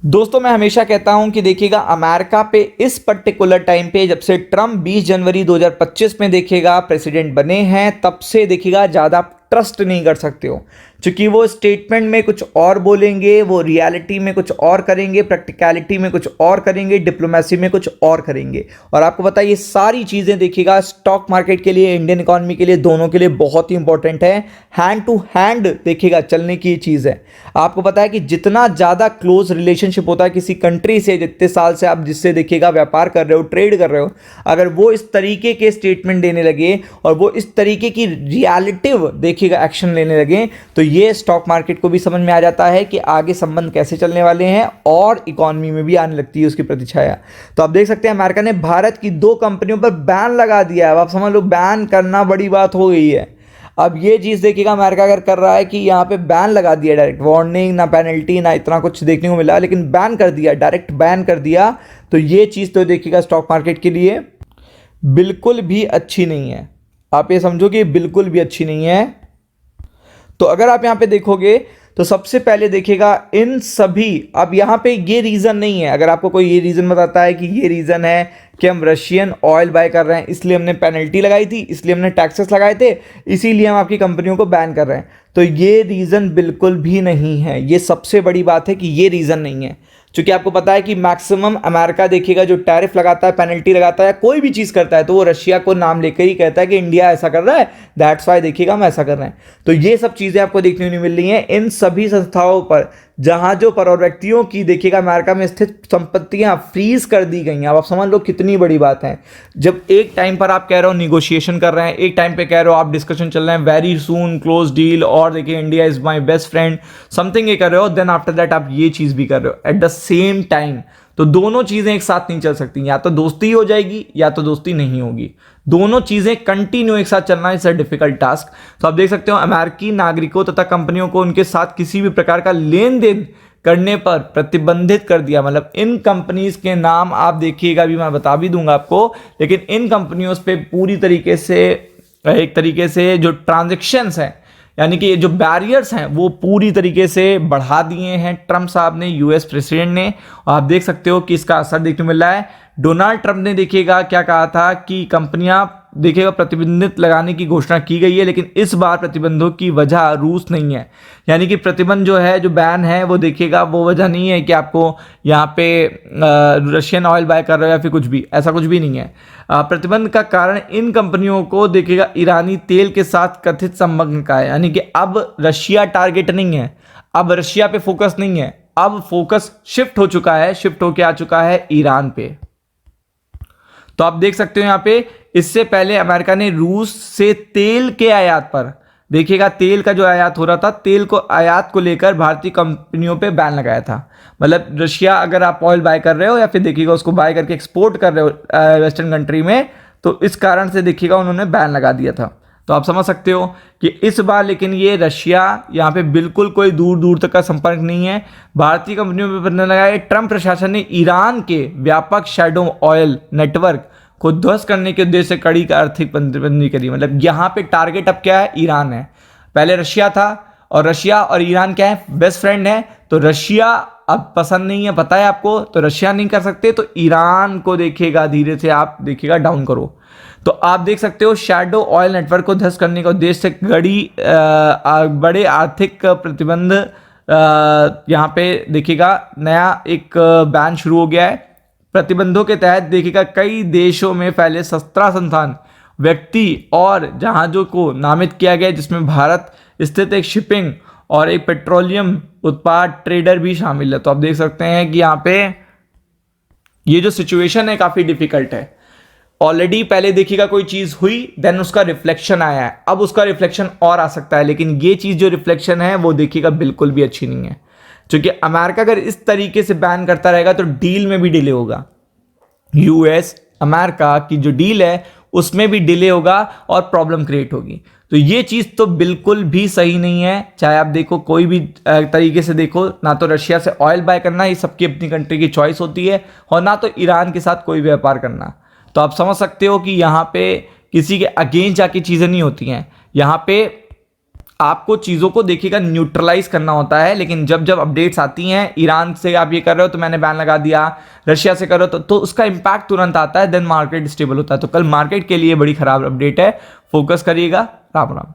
दोस्तों मैं हमेशा कहता हूं कि देखिएगा अमेरिका पे इस पर्टिकुलर टाइम पे जब से ट्रम्प 20 जनवरी 2025 में देखिएगा प्रेसिडेंट बने हैं तब से देखिएगा ज़्यादा ट्रस्ट नहीं कर सकते हो, क्योंकि वो स्टेटमेंट में कुछ और बोलेंगे, वो रियलिटी में कुछ और करेंगे, प्रैक्टिकलिटी में कुछ और करेंगे, डिप्लोमेसी में कुछ और करेंगे। और आपको पता है ये सारी चीज़ें देखिएगा स्टॉक मार्केट के लिए, इंडियन इकोनॉमी के लिए, दोनों के लिए बहुत ही इंपॉर्टेंट है। हैंड टू हैंड देखिएगा चलने की चीज़ है। आपको पता है कि जितना ज़्यादा क्लोज रिलेशनशिप होता है किसी कंट्री से, जितने साल से आप जिससे देखिएगा व्यापार कर रहे हो, ट्रेड कर रहे हो, अगर वो इस तरीके के स्टेटमेंट देने लगे और वो इस तरीके की रियलिटिव देखिएगा एक्शन लेने लगे तो ये स्टॉक मार्केट को भी समझ में आ जाता है कि आगे संबंध कैसे चलने वाले हैं और इकोनॉमी में भी आने लगती है उसकी प्रतिछाया। तो आप देख सकते हैं अमेरिका ने भारत की 2 कंपनियों पर बैन लगा दिया है। अब आप समझ लो बैन करना बड़ी बात हो गई है। अब ये चीज़ देखिएगा अमेरिका अगर कर रहा है कि यहाँ पे बैन लगा दिया, डायरेक्ट वार्निंग, ना पेनल्टी, ना इतना कुछ देखने को मिला, लेकिन बैन कर दिया, डायरेक्ट बैन कर दिया, तो ये चीज़ तो देखिएगा स्टॉक मार्केट के लिए बिल्कुल भी अच्छी नहीं है। आप ये समझो कि बिल्कुल भी अच्छी नहीं है। तो अगर आप यहाँ पे देखोगे तो सबसे पहले देखिएगा इन सभी, अब यहाँ पे ये रीज़न नहीं है। अगर आपको कोई ये रीज़न बताता है कि ये रीज़न है कि हम रशियन ऑयल बाय कर रहे हैं, इसलिए हमने पेनल्टी लगाई थी, इसलिए हमने टैक्सेस लगाए थे, इसीलिए हम आपकी कंपनियों को बैन कर रहे हैं, तो ये रीज़न बिल्कुल भी नहीं है। ये सबसे बड़ी बात है कि ये रीज़न नहीं है, क्योंकि आपको पता है कि मैक्सिमम अमेरिका देखिएगा जो टैरिफ लगाता है, पेनल्टी लगाता है, कोई भी चीज़ करता है तो वो रशिया को नाम लेकर ही कहता है कि इंडिया ऐसा कर रहा है, दैट्स वाई देखिएगा हम ऐसा कर रहे हैं। तो ये सब चीज़ें आपको देखने को नहीं मिल रही हैं इन सभी संस्थाओं पर, जहां जो पर व्यक्तियों की देखिएगा अमेरिका में स्थित संपत्तियां फ्रीज कर दी गई हैं। अब आप समझ लो कितनी बड़ी बात है। जब एक टाइम पर आप कह रहे हो निगोशिएशन कर रहे हैं, एक टाइम पे कह रहे हो आप डिस्कशन चल रहे हैं, वेरी सून क्लोज डील, और देखिए India is my best friend, something ये कर रहे हो, देन आफ्टर दैट आप ये चीज़ भी कर रहे हो एट द सेम टाइम। तो दोनों चीज़ें एक साथ नहीं चल सकती, या तो दोस्ती हो जाएगी या तो दोस्ती नहीं होगी। दोनों चीज़ें कंटिन्यू एक साथ चलना इज अ डिफिकल्ट टास्क। तो आप देख सकते हो अमेरिकी नागरिकों तथा कंपनियों को उनके साथ किसी भी प्रकार का लेन देन करने पर प्रतिबंधित कर दिया। मतलब इन कंपनीज के नाम आप देखिएगा, अभी मैं बता भी दूंगा आपको, लेकिन इन कंपनियों पे पूरी तरीके से एक तरीके से जो ट्रांजेक्शन्स हैं, यानी कि जो बैरियर्स हैं, वो पूरी तरीके से बढ़ा दिए हैं ट्रम्प साहब ने, यूएस प्रेसिडेंट ने। और आप देख सकते हो कि इसका असर देखने को मिल रहा है। डोनाल्ड ट्रम्प ने देखिएगा क्या कहा था कि कंपनियां देखिएगा प्रतिबंधित लगाने की घोषणा की गई है, लेकिन इस बार प्रतिबंधों की वजह रूस नहीं है। यानी कि प्रतिबंध जो है, जो बैन है, वो देखिएगा वो वजह नहीं है कि आपको यहाँ पे रशियन ऑयल बाय कर रहे हो या फिर कुछ भी, ऐसा कुछ भी नहीं है। प्रतिबंध का कारण इन कंपनियों को देखिएगा ईरानी तेल के साथ कथित संबंध का है। यानी कि अब रशिया टारगेट नहीं है, अब रशिया पे फोकस नहीं है, अब फोकस शिफ्ट हो चुका है, शिफ्ट होके आ चुका है ईरान पे। तो आप देख सकते हो यहाँ पे, इससे पहले अमेरिका ने रूस से तेल के आयात पर देखिएगा, तेल का जो आयात हो रहा था, तेल को आयात को लेकर भारतीय कंपनियों पे बैन लगाया था। मतलब रशिया अगर आप ऑयल बाय कर रहे हो या फिर देखिएगा उसको बाय करके एक्सपोर्ट कर रहे हो वेस्टर्न कंट्री में, तो इस कारण से देखिएगा उन्होंने बैन लगा दिया था। तो आप समझ सकते हो कि इस बार लेकिन ये रशिया यहाँ पे बिल्कुल कोई दूर दूर तक का संपर्क नहीं है। भारतीय कंपनियों पर बैन लगाया। ट्रम्प प्रशासन ने ईरान के व्यापक शैडो ऑयल नेटवर्क को ध्वस्त करने के उद्देश्य से कड़ी का आर्थिक प्रतिबंध करी। मतलब यहाँ पे टारगेट अब क्या है, ईरान है। पहले रशिया था, और रशिया और ईरान क्या है, बेस्ट फ्रेंड है। तो रशिया अब पसंद नहीं है, पता है आपको, तो रशिया नहीं कर सकते, तो ईरान को देखिएगा धीरे से आप देखिएगा डाउन करो। तो आप देख सकते हो शैडो ऑयल नेटवर्क को ध्वस्त करने का उद्देश्य से बड़े आर्थिक प्रतिबंध यहाँ पे देखिएगा नया एक बैन शुरू हो गया है। प्रतिबंधों के तहत देखिएगा कई देशों में फैले 17 संस्थान, व्यक्ति और जहाज़ों को नामित किया गया, जिसमें भारत स्थित एक शिपिंग और एक पेट्रोलियम उत्पाद ट्रेडर भी शामिल है। तो आप देख सकते हैं कि यहाँ पे ये जो सिचुएशन है काफ़ी डिफिकल्ट है। ऑलरेडी पहले देखिएगा कोई चीज़ हुई, देन उसका रिफ्लेक्शन आया है, अब उसका रिफ्लेक्शन और आ सकता है, लेकिन ये चीज़ जो रिफ्लेक्शन है वो देखिएगा बिल्कुल भी अच्छी नहीं है। क्योंकि अमेरिका अगर इस तरीके से बैन करता रहेगा तो डील में भी डिले होगा। यूएस अमेरिका की जो डील है उसमें भी डिले होगा और प्रॉब्लम क्रिएट होगी। तो ये चीज़ तो बिल्कुल भी सही नहीं है। चाहे आप देखो कोई भी तरीके से देखो, ना तो रशिया से ऑयल बाय करना, ये सबकी अपनी कंट्री की चॉइस होती है, और ना तो ईरान के साथ कोई व्यापार करना। तो आप समझ सकते हो कि यहाँ पे किसी के अगेंस्ट जाके चीज़ें नहीं होती हैं। यहाँ पे आपको चीज़ों को देखिएगा न्यूट्रलाइज करना होता है, लेकिन जब जब अपडेट्स आती हैं, ईरान से आप ये कर रहे हो तो मैंने बैन लगा दिया, रशिया से कर रहे हो तो उसका इंपैक्ट तुरंत आता है, देन मार्केट स्टेबल होता है। तो कल मार्केट के लिए बड़ी खराब अपडेट है, फोकस करिएगा। राम राम।